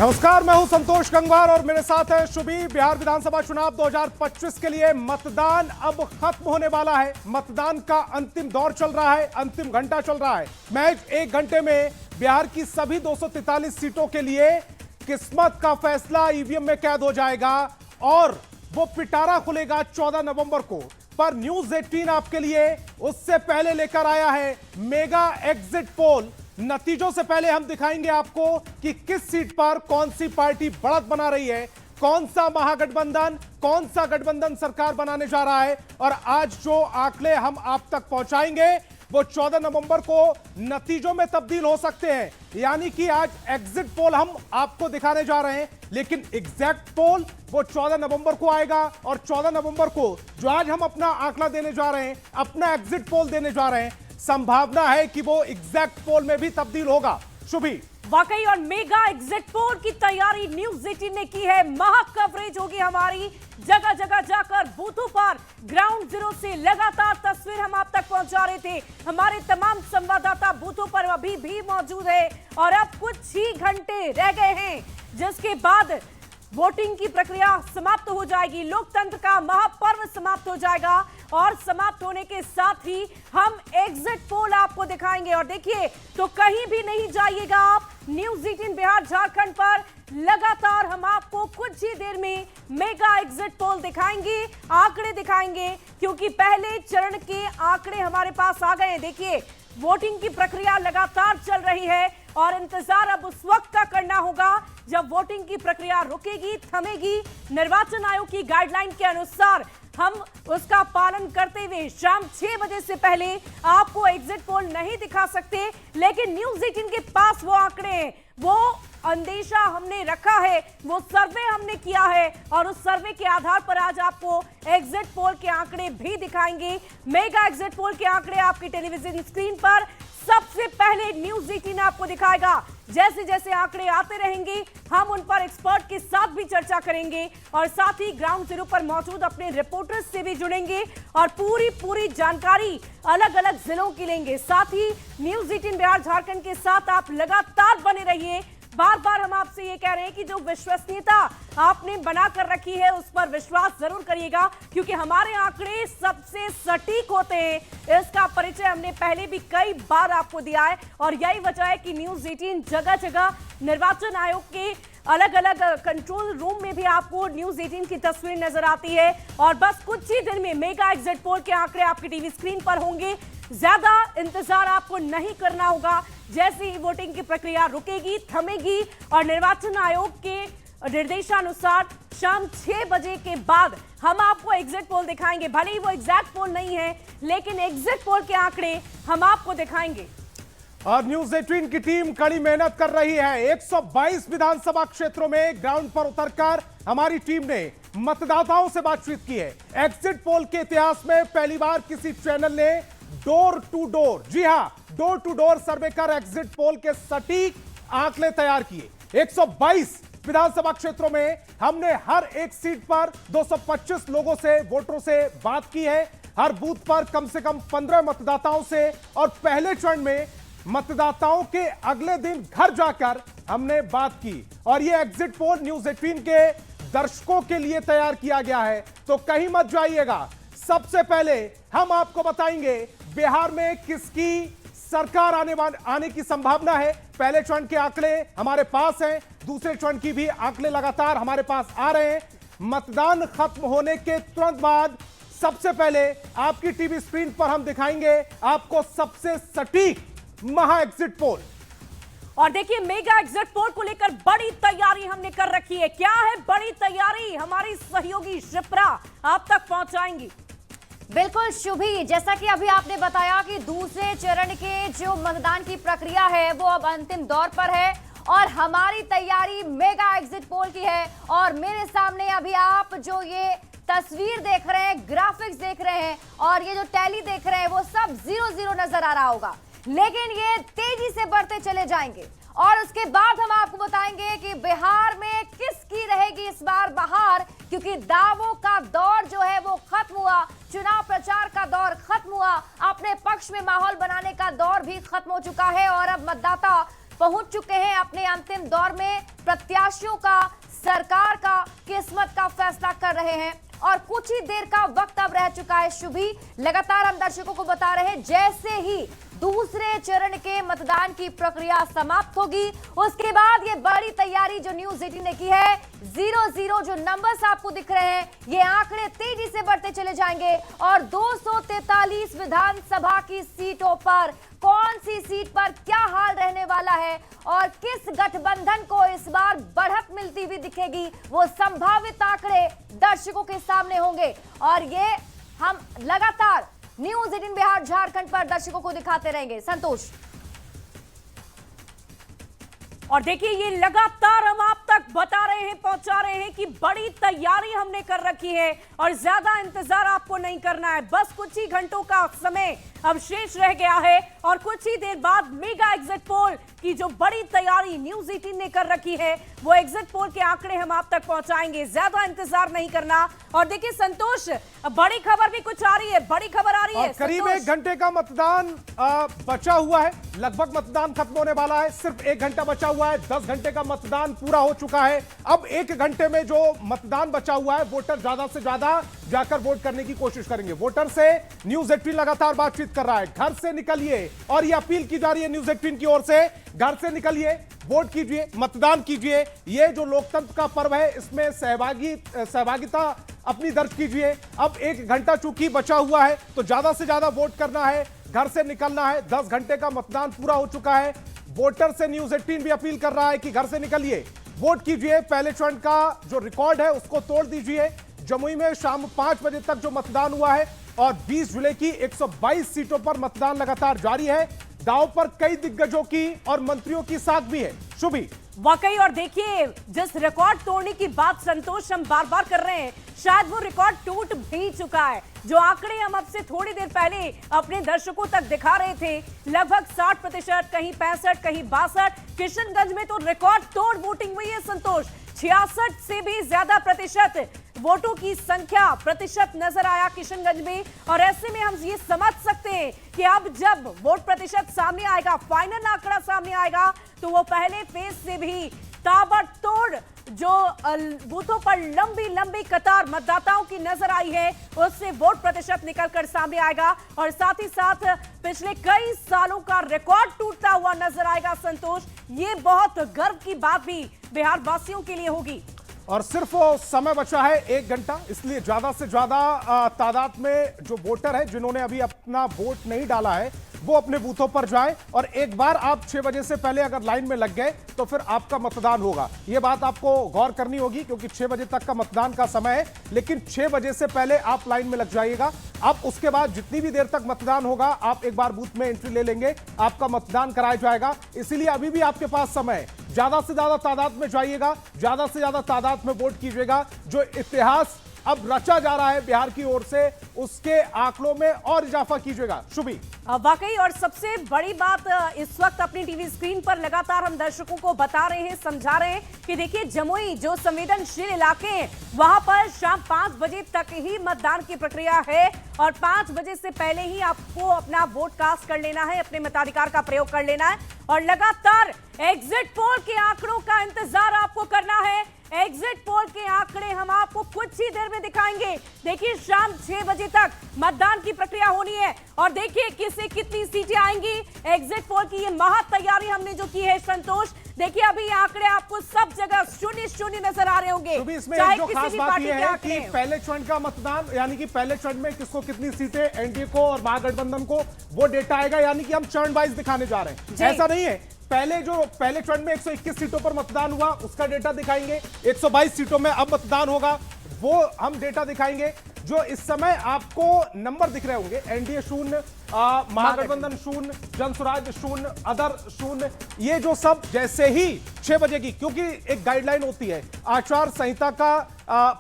नमस्कार, मैं हूं संतोष गंगवार और मेरे साथ है शुभी। बिहार विधानसभा चुनाव 2025 के लिए मतदान अब खत्म होने वाला है। मतदान का अंतिम दौर चल रहा है, अंतिम घंटा चल रहा है। महज एक घंटे में बिहार की सभी 243 सीटों के लिए किस्मत का फैसला ईवीएम में कैद हो जाएगा और वो पिटारा खुलेगा 14 नवंबर को। पर न्यूज 18 आपके लिए उससे पहले लेकर आया है मेगा एग्जिट पोल। नतीजों से पहले हम दिखाएंगे आपको कि किस सीट पर कौन सी पार्टी बढ़त बना रही है, कौन सा महागठबंधन, कौन सा गठबंधन सरकार बनाने जा रहा है। और आज जो आंकड़े हम आप तक पहुंचाएंगे वो 14 नवंबर को नतीजों में तब्दील हो सकते हैं। यानी कि आज एग्जिट पोल हम आपको दिखाने जा रहे हैं, लेकिन एग्जैक्ट पोल वो 14 नवंबर को आएगा। और 14 नवंबर को जो आज हम अपना आंकड़ा देने जा रहे हैं, अपना एग्जिट पोल देने जा रहे हैं, संभावना है कि वो एग्जैक्ट पोल में भी तब्दील होगा। शुभी, वाकई और मेगा एग्जिट पोल की तैयारी न्यूज 18 ने की है। महा कवरेज होगी हमारी, जगह जगह जाकर बूथों पर ग्राउंड जीरो से लगातार तस्वीर हम आप तक पहुंचा रहे थे। हमारे तमाम संवाददाता बूथों पर अभी भी मौजूद है और अब कुछ ही घंटे रह गए हैं जिसके बाद वोटिंग की प्रक्रिया समाप्त हो जाएगी। लोकतंत्र का महापर्व समाप्त हो जाएगा और समाप्त होने के साथ ही हम एग्जिट पोल आपको दिखाएंगे। और देखिए, तो कहीं भी नहीं जाइएगा आप, न्यूज 18 बिहार झारखंड पर लगातार हम आपको कुछ ही देर में मेगा एग्जिट पोल दिखाएंगे, आंकड़े दिखाएंगे, क्योंकि पहले चरण के आंकड़े हमारे पास आ गए हैं। देखिए, वोटिंग की प्रक्रिया लगातार चल रही है और इंतजार अब उस वक्त का करना होगा जब वोटिंग की प्रक्रिया रुकेगी, थमेगी। निर्वाचन आयोग की गाइडलाइन के अनुसार हम उसका पालन करते हुए शाम 6 बजे से पहले आपको एग्जिट पोल नहीं दिखा सकते, लेकिन न्यूज 18 के पास वो आंकड़े हैं, वो अंदेशा हमने रखा है, वो सर्वे हमने किया है और उस सर्वे के आधार पर आज आपको एग्जिट पोल के आंकड़े भी दिखाएंगे। मेगा एग्जिट पोल के आंकड़े आपकी टेलीविजन स्क्रीन पर सबसे पहले न्यूज 18 आपको दिखाएगा। जैसे जैसे आंकड़े आते रहेंगे हम उन पर एक्सपर्ट के साथ भी चर्चा करेंगे और साथ ही ग्राउंड जीरो पर मौजूद अपने रिपोर्टर्स से भी जुड़ेंगे और पूरी जानकारी अलग अलग जिलों की लेंगे। साथ ही न्यूज 18 बिहार झारखंड के साथ आप लगातार बने रहिए। बार बार हम आपसे ये कह रहे हैं कि जो विश्वसनीयता आपने बना कर रखी है उस पर विश्वास जरूर करिएगा, क्योंकि हमारे आंकड़े सबसे सटीक होते हैं। इसका परिचय हमने पहले भी कई बार आपको दिया है और यही वजह है कि न्यूज 18 जगह जगह निर्वाचन आयोग के अलग अलग कंट्रोल रूम में भी आपको न्यूज 18 की तस्वीर नजर आती है। और बस कुछ ही दिन में मेगा एग्जिट पोल के आंकड़े आपकी टीवी स्क्रीन पर होंगे। ज्यादा इंतजार आपको नहीं करना होगा। जैसे ही वोटिंग की प्रक्रिया रुकेगी, थमेगी और निर्वाचन आयोग के निर्देशानुसार शाम 6 बजे के बाद हम आपको एग्जिट पोल दिखाएंगे। भले ही वो एग्जैक्ट पोल नहीं है, लेकिन एग्जिट पोल के आंकड़े हम आपको दिखाएंगे। और न्यूज 18 की टीम कड़ी मेहनत कर रही है। 122 विधानसभा क्षेत्रों में ग्राउंड पर उतरकर हमारी टीम ने मतदाताओं से बातचीत की है। एग्जिट पोल के इतिहास में पहली बार किसी चैनल ने डोर टू डोर, जी हां, डोर टू डोर सर्वे कर एग्जिट पोल के सटीक आंकड़े तैयार किए। 122 विधानसभा क्षेत्रों में हमने हर एक सीट पर 225 लोगों से, वोटरों से बात की है। हर बूथ पर कम से कम 15 मतदाताओं से और पहले चरण में मतदाताओं के अगले दिन घर जाकर हमने बात की। और यह एग्जिट पोल न्यूज 18 के दर्शकों के लिए तैयार किया गया है, तो कहीं मत जाइएगा। सबसे पहले हम आपको बताएंगे बिहार में किसकी सरकार आने की संभावना है। पहले चरण के आंकड़े हमारे पास हैं, दूसरे चरण की भी आंकड़े लगातार हमारे पास आ रहे हैं। मतदान खत्म होने के तुरंत बाद सबसे पहले आपकी टीवी स्क्रीन पर हम दिखाएंगे आपको सबसे सटीक महा एग्जिट पोल। और देखिए, मेगा एग्जिट पोल को लेकर बड़ी तैयारी हमने कर रखी है। क्या है बड़ी तैयारी, हमारी सहयोगी शिप्रा आप तक पहुंचाएंगी। बिल्कुल शुभी, जैसा कि अभी आपने बताया कि दूसरे चरण के जो मतदान की प्रक्रिया है वो अब अंतिम दौर पर है और हमारी तैयारी मेगा एग्जिट पोल की है। और मेरे सामने अभी आप जो ये तस्वीर देख रहे हैं, ग्राफिक्स देख रहे हैं और ये जो टैली देख रहे हैं वो सब 0-0 नजर आ रहा होगा, लेकिन ये तेजी से बढ़ते चले जाएंगे। और उसके बाद हम आपको बताएंगे कि बिहार में किसकी रहेगी इस बार बहार, क्योंकि दावों का दौर जो है वो खत्म हुआ, चुनाव प्रचार का दौर खत्म हुआ, अपने पक्ष में माहौल बनाने का दौर भी खत्म हो चुका है और अब मतदाता पहुंच चुके हैं अपने अंतिम दौर में। प्रत्याशियों का, सरकार का, किस्मत का फैसला कर रहे हैं और कुछ ही देर का वक्त अब रह चुका है। शुभी, लगातार हम दर्शकों को बता रहे हैं, जैसे ही दूसरे चरण के मतदान की प्रक्रिया समाप्त होगी उसके बाद ये बड़ी तैयारी जो न्यूज़ 18 ने की है, 0-0 जो नंबर्स आपको दिख रहे हैं ये आंकड़े तेजी से बढ़ते चले जाएंगे और 243 विधानसभा की सीटों पर कौन सी सीट पर क्या हाल रहने वाला है और किस गठबंधन को इस बार बढ़त मिलती हुई दिखेगी, वो संभावित आंकड़े दर्शकों के सामने होंगे और ये हम लगातार न्यूज़ 18 बिहार झारखंड पर दर्शकों को दिखाते रहेंगे। संतोष, और देखिए ये लगातार हम आप तक बता रहे हैं, पहुंचा रहे हैं कि बड़ी तैयारी हमने कर रखी है और ज्यादा इंतजार आपको नहीं करना है। बस कुछ ही घंटों का समय अब शेष रह गया है और कुछ ही देर बाद मेगा एग्जिट पोल की जो बड़ी तैयारी न्यूज़ 18 ने कर रखी है वो एग्जिट पोल के आंकड़े हम आप तक पहुंचाएंगे। ज्यादा इंतजार नहीं करना। और देखिए संतोष, बड़ी खबर भी कुछ आ रही है, बड़ी खबर आ रही है। करीब 1 घंटे का मतदान बचा हुआ है, लगभग मतदान खत्म होने वाला है, सिर्फ 1 घंटा बचा हुआ है। 10 घंटे का मतदान पूरा हो चुका है। अब 1 घंटे में जो मतदान बचा हुआ है, वोटर ज्यादा से ज्यादा जाकर वोट करने की कोशिश करेंगे। वोटर से न्यूज़ 18 लगातार बातचीत कर रहा है, घर से निकलिए, और ये अपील की जा रही है न्यूज़ 18 की ओर से, घर से निकलिए, वोट कीजिए, मतदान कीजिए। ये जो लोकतंत्र का पर्व है इसमें सहभागिता अपनी दर्ज कीजिए। अब 1 घंटा चूंकि बचा हुआ है तो ज्यादा से ज्यादा वोट करना है, घर से निकलना है। 10 घंटे का मतदान पूरा हो चुका है। वोटर से न्यूज़ 18 भी अपील कर रहा है कि घर से निकलिए, वोट कीजिए। पहले चरण का जो रिकॉर्ड है उसको तोड़ दीजिए। जमुई में शाम 5 बजे तक जो मतदान हुआ है और 20 जिले की 122 सीटों पर मतदान लगातार जारी है। दांव पर कई दिग्गजों की और मंत्रियों की साख भी है। शुभी, वाकई, और देखिए जिस रिकॉर्ड तोड़ने की बात संतोष हम बार बार कर रहे हैं, शायद वो रिकॉर्ड टूट भी चुका है। जो आंकड़े हम अब से थोड़ी देर पहले अपने दर्शकों तक दिखा रहे थे, लगभग 60%, कहीं 65, कहीं 62। किशनगंज में तो रिकॉर्ड तोड़ वोटिंग हुई है संतोष। 66 से भी ज्यादा प्रतिशत वोटों की संख्या प्रतिशत नजर आया किशनगंज में। और ऐसे में हम ये समझ सकते हैं कि अब जब वोट प्रतिशत सामने आएगा, फाइनल आंकड़ा सामने आएगा, तो वो पहले फेज से भी ताबड़तोड़ जो बूथों पर लंबी लंबी कतार मतदाताओं की नजर आई है उससे वोट प्रतिशत निकलकर सामने आएगा और साथ ही साथ पिछले कई सालों का रिकॉर्ड टूटता हुआ नजर आएगा। संतोष, ये बहुत गर्व की बात भी बिहार वासियों के लिए होगी। और सिर्फ समय बचा है 1 घंटा, इसलिए ज्यादा से ज्यादा तादाद में जो वोटर है जिन्होंने अभी अपना वोट नहीं डाला है वो अपने बूथों पर जाएं। और एक बार आप 6 बजे से पहले अगर लाइन में लग गए तो फिर आपका मतदान होगा। ये बात आपको गौर करनी होगी क्योंकि 6 बजे तक का मतदान का समय है, लेकिन 6 बजे से पहले आप लाइन में लग जाइएगा। अब उसके बाद जितनी भी देर तक मतदान होगा आप एक बार बूथ में एंट्री ले लेंगे, आपका मतदान कराया जाएगा। इसीलिए अभी भी आपके पास समय है, ज्यादा से ज्यादा तादाद में जाइएगा, ज्यादा से ज्यादा तादाद में वोट कीजिएगा। जो इतिहास अब रचा जा रहा है बिहार की ओर से उसके आंकड़ों में और इजाफा कीजिएगा। शुभी, वाकई, और सबसे बड़ी बात इस वक्त अपनी टीवी स्क्रीन पर लगातार हम दर्शकों को बता रहे हैं, समझा रहे हैं कि देखिए जमुई जो संवेदनशील इलाके हैं वहां पर शाम 5 बजे तक ही मतदान की प्रक्रिया है और 5 बजे से पहले ही आपको अपना वोट कास्ट कर लेना है, अपने मताधिकार का प्रयोग कर लेना है। और लगातार एग्जिट पोल के आंकड़ों का इंतजार आपको करना है। एग्जिट पोल के आंकड़े हम आपको कुछ ही देर में दिखाएंगे। देखिए शाम 6 बजे तक मतदान की प्रक्रिया होनी है और देखिए किसे कितनी सीटें आएंगी। एग्जिट पोल की ये महा तैयारी हमने जो की है संतोष, देखिए अभी आंकड़े आपको सब जगह 0-0 नजर आ रहे होंगे। तो भी इसमें एक जो खास बात यह है कि पहले चरण का मतदान, यानी कि पहले चरण में किसको कितनी सीटें, एनडीए को और महागठबंधन को, वो डेटा आएगा। यानी कि हम चरण वाइज दिखाने जा रहे हैं, ऐसा नहीं है पहले चरण में 121 सीटों पर मतदान हुआ उसका डेटा दिखाएंगे, 122 सीटों में अब मतदान होगा वो हम डेटा दिखाएंगे। जो इस समय आपको नंबर दिख रहे होंगे, एनडीए 0, महागठबंधन 0, जनसुराज 0, अदर 0, ये जो सब जैसे ही 6 बजे की, क्योंकि एक गाइडलाइन होती है आचार संहिता का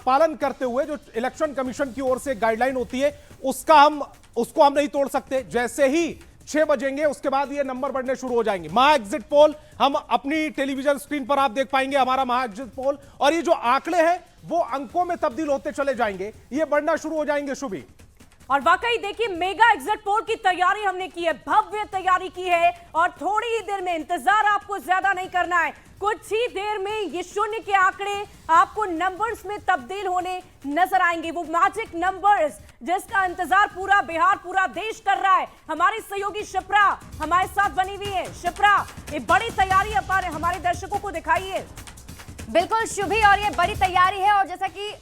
पालन करते हुए, जो इलेक्शन कमीशन की ओर से गाइडलाइन होती है उसको हम नहीं तोड़ सकते। जैसे ही 6 बजेंगे उसके बाद ये नंबर बढ़ने शुरू हो जाएंगे। महा एग्जिट पोल हम अपनी टेलीविजन स्क्रीन पर आप देख पाएंगे, हमारा महा एग्जिट पोल, और ये जो आंकड़े हैं वो अंकों में तब्दील होते चले जाएंगे, ये बढ़ना शुरू हो जाएंगे। शुभी, और वाकई देखिए मेगा एग्जिट पोल की तैयारी हमने की है, भव्य तैयारी की है और थोड़ी ही देर में, इंतजार आपको ज्यादा नहीं करना है, कुछ ही देर में ये शून्य के आंकड़े आपको नंबर्स में तब्दील होने नजर आएंगे। वो मैजिक नंबर्स जिसका इंतजार पूरा बिहार, पूरा देश कर रहा है। हमारी सहयोगी शिप्रा हमारे साथ बनी हुई है। शिप्रा, ये बड़ी तैयारी हमारे दर्शकों को दिखाइए। बिल्कुल शुभी, और ये बड़ी तैयारी है, और जैसा कि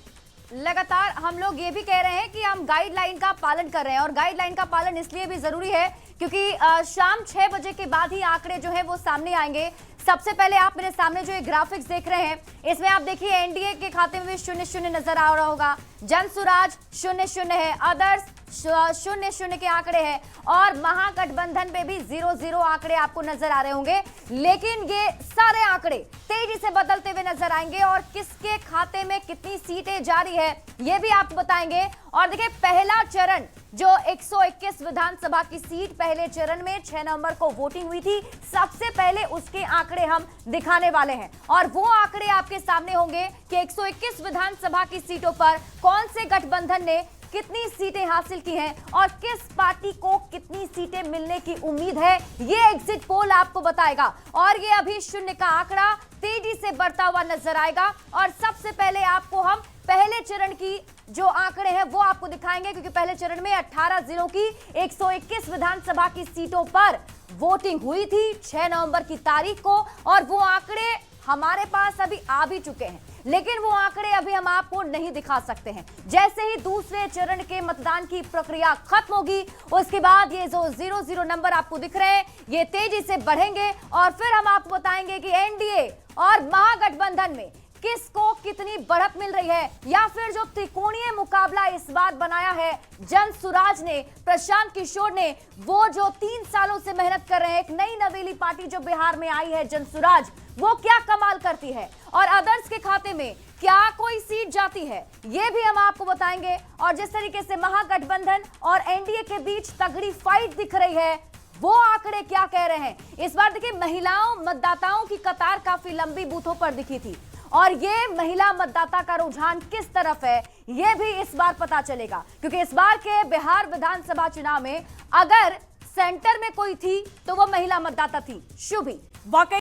लगातार हम लोग ये भी कह रहे हैं कि हम गाइडलाइन का पालन कर रहे हैं, और गाइडलाइन का पालन इसलिए भी जरूरी है क्योंकि शाम 6 बजे के बाद ही आंकड़े जो है वो सामने आएंगे। सबसे पहले आप मेरे सामने जो ये ग्राफिक्स देख रहे हैं, इसमें आप देखिए एनडीए के खाते में भी 0-0 नजर आ रहा होगा, जनसुराज 0-0 है, अदर्स 0-0 के आंकड़े हैं, और महागठबंधन पे भी 0-0 आंकड़े आपको नजर आ रहे होंगे। लेकिन ये सारे आंकड़े तेजी से बदलते हुए नजर आएंगे, और किसके खाते में कितनी सीटें जा रही है ये भी आपको बताएंगे। और देखिए पहला चरण जो 121 विधानसभा की सीट, पहले चरण में 6 नवंबर को वोटिंग हुई थी, सबसे पहले उसके आंकड़े हम दिखाने वाले हैं, और वो आंकड़े आपके सामने होंगे कि 121 विधानसभा की सीटों पर कौन से गठबंधन ने कितनी सीटें हासिल की हैं और किस पार्टी को कितनी सीटें मिलने की उम्मीद है, ये एग्जिट पोल आपको बताएगा। और ये अभी शून्य का आंकड़ा तेजी से बढ़ता हुआ नजर आएगा, और सबसे पहले आपको हम पहले चरण की जो आंकड़े हैं वो आपको दिखाएंगे, क्योंकि पहले चरण में 18 जिलों की 121 विधानसभा की सीटों पर वोटिंग हुई थी 6 नवंबर की तारीख को, और वो आंकड़े हमारे पास अभी आ भी चुके हैं, लेकिन वो आंकड़े अभी हम आपको नहीं दिखा सकते हैं। जैसे ही दूसरे चरण के मतदान की प्रक्रिया खत्म होगी, उसके बाद ये जो 0-0 नंबर आपको दिख रहे हैं ये तेजी से बढ़ेंगे, और फिर हम आपको बताएंगे कि एनडीए और महागठबंधन में किसको कितनी बढ़त मिल रही है, या फिर जो त्रिकोणीय मुकाबला इस बार बनाया है जनसुराज ने, प्रशांत किशोर ने, वो जो 3 सालों से मेहनत कर रहे हैं, एक नई नवेली पार्टी जो बिहार में आई है जनसुराज, वो क्या कमाल करती है, और अदर्स के खाते में क्या कोई सीट जाती है, ये भी हम आपको बताएंगे। और जिस तरीके से महागठबंधन और एनडीए के बीच तगड़ी फाइट दिख रही है, वो आंकड़े क्या कह रहे हैं। इस बार देखिए महिलाओं मतदाताओं की कतार काफी लंबी बूथों पर दिखी थी, और ये महिला मतदाता का रुझान किस तरफ है ये भी इस बार पता चलेगा, क्योंकि इस बार के बिहार विधानसभा चुनाव में अगर सेंटर में कोई थी तो वो महिला मतदाता थी। शुभी, वाकई